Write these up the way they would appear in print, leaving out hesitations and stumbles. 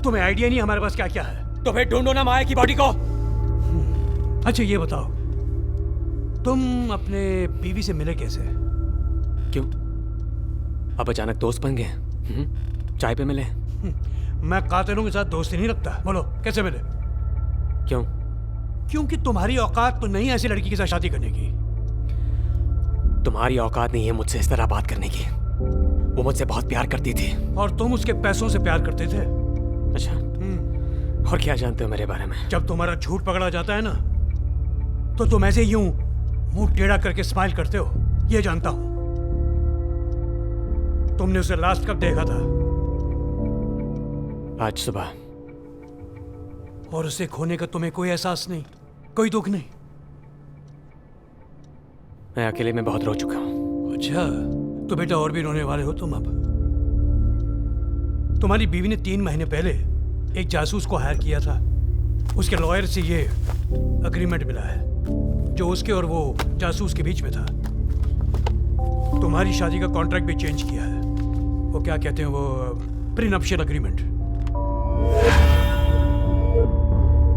तुम्हें आइडिया नहीं हमारे पास क्या क्या है। तो फिर ढूंढो ना माया की बॉडी को। अच्छा ये बताओ, तुम अपने बीवी से मिले कैसे? क्यों, अब अचानक दोस्त बन गए? चाय पे मिले? मैं कातिलों के साथ दोस्ती नहीं रखता। बोलो कैसे मिले? क्यों? क्योंकि तुम्हारी औकात तो नहीं ऐसी लड़की के साथ शादी करने की। तुम्हारी औकात नहीं है मुझसे इस तरह बात करने की। वो मुझसे बहुत प्यार करती थी। और तुम उसके पैसों से प्यार करते थे। अच्छा, और क्या जानते हो मेरे बारे में? जब तुम्हारा झूठ पकड़ा जाता है ना, तो तुम ऐसे यूं मुंह टेढ़ा करके स्माइल करते हो, ये जानता हूं। तुमने उसे लास्ट कब देखा था? आज सुबह। और उसे खोने का तुम्हें कोई एहसास नहीं, कोई दुख नहीं? मैं अकेले में बहुत रो चुका हूं। अच्छा, तो बेटा और भी रोने वाले हो तुम अब। तुम्हारी बीवी ने 3 महीने पहले एक जासूस को हायर किया था। उसके लॉयर से ये अग्रीमेंट मिला है जो उसके और वो जासूस के बीच में था। तुम्हारी शादी का कॉन्ट्रैक्ट भी चेंज किया है। वो क्या कहते हैं, वो प्रीनप्शियल अग्रीमेंट।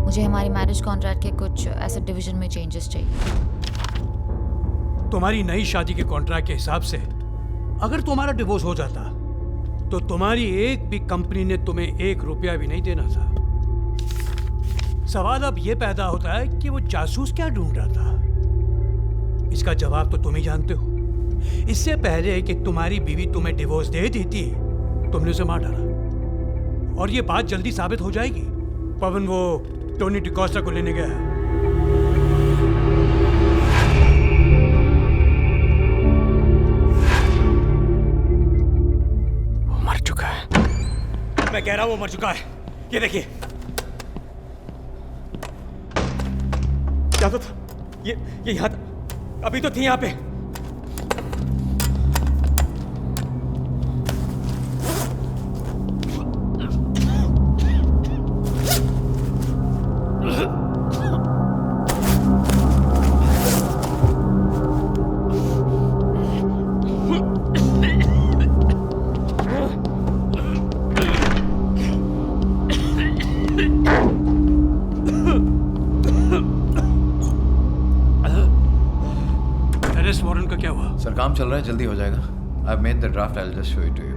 मुझे हमारी मैरिज कॉन्ट्रैक्ट के कुछ एसेट डिवीजन में चेंजेस चाहिए। तुम्हारी नई शादी के कॉन्ट्रैक्ट के हिसाब से अगर तुम्हारा डिवोर्स हो जाता तो तुम्हारी एक भी कंपनी ने तुम्हें 1 रुपया भी नहीं देना था। सवाल अब यह पैदा होता है कि वो जासूस क्या ढूंढ रहा था। इसका जवाब तो तुम ही जानते हो। इससे पहले कि तुम्हारी बीवी तुम्हें डिवोर्स दे देती, तुमने उसे मार डाला। और ये बात जल्दी साबित हो जाएगी। पवन वो टोनी डिकोस्टा को लेने गया है। मर चुका है। मैं कह रहा हूं वो मर चुका है। ये देखिए। क्या तो था? ये यहां अभी तो थी यहां पे। अरेस्ट वारंट का क्या हुआ? सर काम चल रहा है, जल्दी हो जाएगा। I made the draft, I will just show it to you.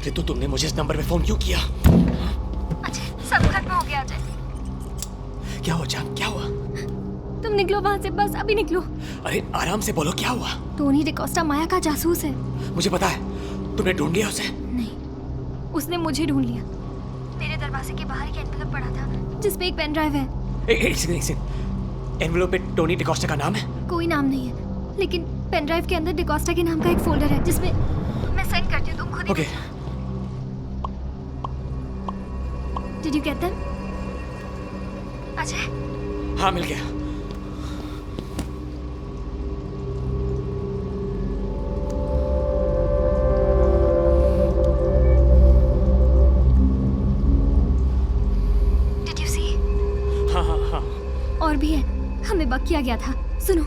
Ritu, तुमने मुझे इस नंबर पे फोन क्यों किया? अजय, सब खत्म हो गया अजय। क्या हुआ जान, क्या हुआ? तुम निकलो वहां से, बस अभी निकलो। अरे आराम से बोलो, क्या हुआ? टोनी डिकोस्टा माया का जासूस है। मुझे पता है। तुमने ढूंढ लिया उसे? नहीं, उसने मुझे ढूंढ लिया। मेरे दरवाजे के बाहर एक एनवेलप पड़ा था जिसपे एक पेन ड्राइव है। एक सेकंड। एनवेलप पे टोनी डिकोस्टा का नाम है? कोई नाम नहीं है, लेकिन पेन ड्राइव के अंदर डिकोस्टा के नाम का एक फोल्डर है जिसमें मैं सेंड करती हूँ, तुम खुद ही। Okay. Did you get them? Ajay? हाँ, मिल गया। और भी है, हमें बक किया गया था। सुनो।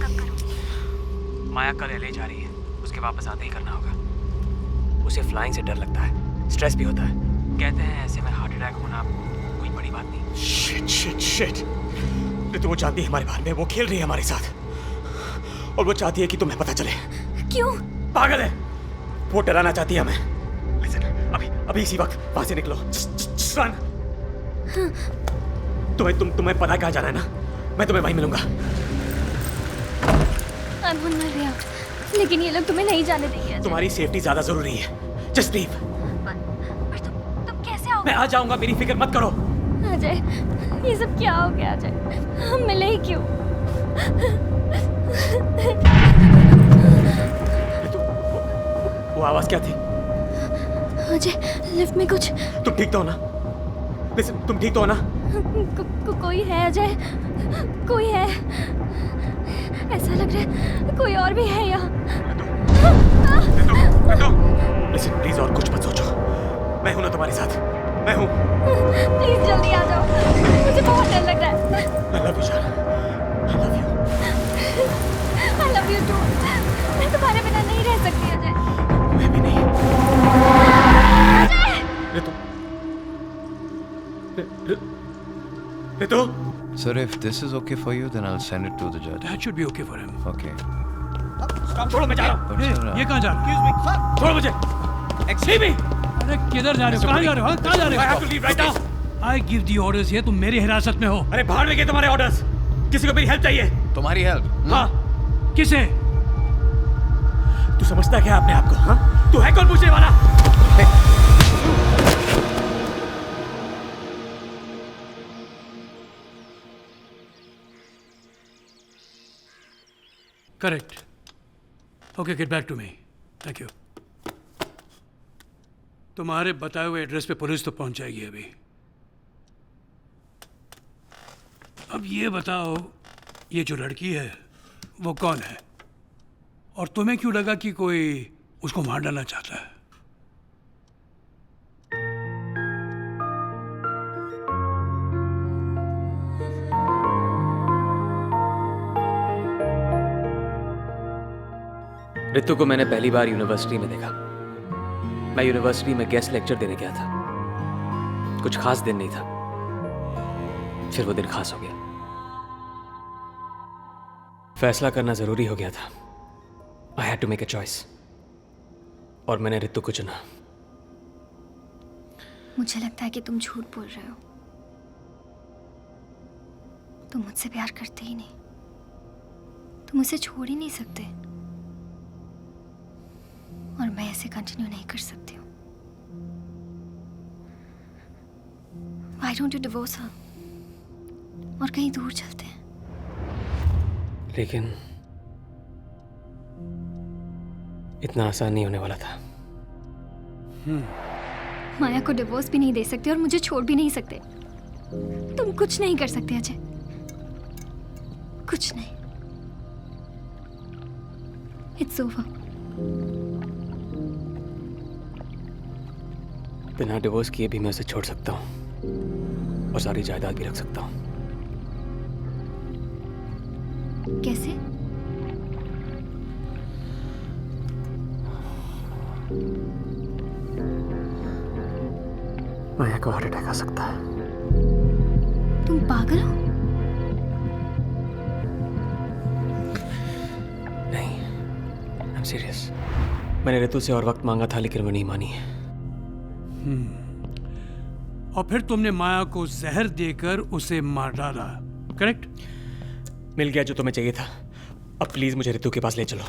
कब करूं? माया कल LA जा रही है, उसके वापस आते ही करना होगा। उसे फ्लाइंग से डर लगता है, स्ट्रेस भी होता है। कहते हैं ऐसे में हार्ट अटैक होना कोई बड़ी बात नहीं। Shit shit shit. तो वो चाहती है हमारे बारे में, वो खेल रही है हमारे साथ, और वो चाहती है कि तुम्हें पता चले। क्यों? पागल है वो, डराना चाहती है हमें। लिसन, अभी इसी वक्त वहां से निकलो। Just run। तुम्हें पता कहाँ जाना है ना? मैं तुम्हें वहीं मिलूंगा। अनहोन मर गया, लेकिन ये लोग तुम्हें नहीं जाने देंगे। तुम्हारी सेफ्टी ज्यादा जरूरी है। Just leave. पर तुम कैसे आओगे? मैं आ जाऊंगा, मेरी फिक्र मत करो। अजय, ये सब क्या हो गया अजय? हम मिले ही क्यों? वो आवाज क्या थी? अजय, लिफ्ट में कुछ। तुम ठीक तो हो ना? लिसन, तुम ठीक तो हो ना? कोई है अजय, कोई है। ऐसा लग रहा है कोई और भी है यहाँ। लिसन प्लीज, और कुछ मत सोचो। मैं हूं ना तुम्हारे साथ, मैं हूं। प्लीज जल्दी आ जाओ। Ritu Sir, if this is okay for you, then I'll send it to the judge. That should be okay for him. Okay. छोड़ो, मैं जा रहा हूँ। But ए, sir, ये कहाँ जा रहे हो? छोड़ो मुझे। Leave me. अरे किधर जा रहे हो? कहाँ जा रहे हो? हाँ, कहाँ जा I रहे have to leave right now. हो? I give the orders here. तुम मेरी हिरासत में हो। अरे बाहर में गए तुम्हारे ऑर्डर्स। किसी को मेरी हेल्प चाहिए। तुम्हारी help? हाँ। किसे? तू समझता क्या अपने आप को? हाँ? तू है कौन पूछने वाला? Correct. Okay, get back to me. Thank you. तुम्हारे बताए हुए एड्रेस पे पुलिस तो पहुंच जाएगी अभी। अब ये बताओ, ये जो लड़की है वो कौन है? और तुम्हें क्यों लगा कि कोई उसको मार डालना चाहता है? रितु को मैंने पहली बार यूनिवर्सिटी में देखा। मैं यूनिवर्सिटी में गेस्ट लेक्चर देने गया था। कुछ खास दिन नहीं था, फिर वो दिन खास हो गया। फैसला करना जरूरी हो गया था। I had to make a choice, और मैंने रितु को चुना। मुझे लगता है कि तुम झूठ बोल रहे हो। तुम मुझसे प्यार करते ही नहीं, तुम मुझे छोड़ ही नहीं सकते, और मैं ऐसे कंटिन्यू नहीं कर सकती हूँ। Why don't you divorce her? और कहीं दूर चलते हैं। लेकिन इतना आसान नहीं होने वाला था। माया को डिवोर्स भी नहीं दे सकते और मुझे छोड़ भी नहीं सकते। तुम कुछ नहीं कर सकते अजय, कुछ नहीं। It's over. बिना डिवोर्स किए भी मैं उसे छोड़ सकता हूँ और सारी जायदाद भी रख सकता हूँ। कैसे? माया को हार्ट अटैक आ सकता है। तुम पागल हो? नहीं, आई एम सीरियस। मैंने रितु से और वक्त मांगा था, लेकिन वो नहीं मानी। और फिर तुमने माया को जहर देकर उसे मार डाला, करेक्ट? मिल गया जो तुम्हें चाहिए था। अब प्लीज मुझे रितु के पास ले चलो।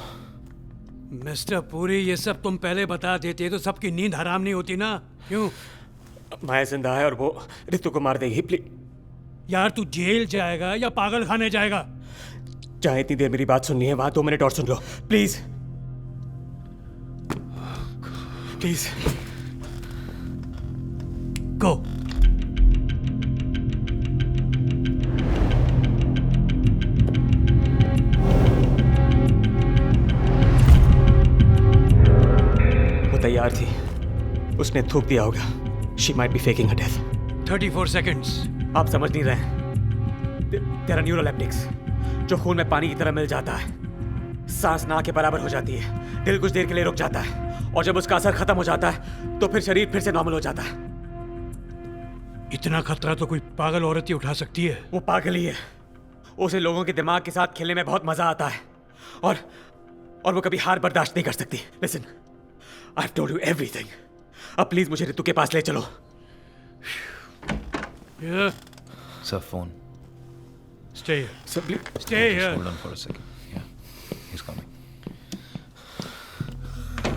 मिस्टर पुरी, ये सब तुम पहले बता देते तो सबकी नींद हराम नहीं होती ना? क्यों? माया जिंदा है और वो रितु को मार देगी। प्लीज यार, तू जेल जाएगा या पागल खाने जाएगा? चाहे इतनी देर मेरी बात सुननी है, वहां 2 मिनट और सुन लो प्लीज। Please go. वो तैयार थी, उसने थूक दिया होगा। She might be faking her death. 34 seconds. आप समझ नहीं रहे। तेरा न्यूरोलेप्टिक्स जो खून में पानी की तरह मिल जाता है, सांस ना के बराबर हो जाती है, दिल कुछ देर के लिए रुक जाता है, और जब उसका असर खत्म हो जाता है तो फिर शरीर फिर से नॉर्मल हो जाता है। इतना खतरा तो कोई पागल औरत ही उठा सकती है। वो पागल ही है। उसे लोगों के दिमाग के साथ खेलने में बहुत मजा आता है, और वो कभी हार बर्दाश्त नहीं कर सकती। Listen, I have told you everything. अब प्लीज मुझे रितु के पास ले चलो। Yeah. Sir, phone. Stay here. So, please. Stay here. Hold on for a second.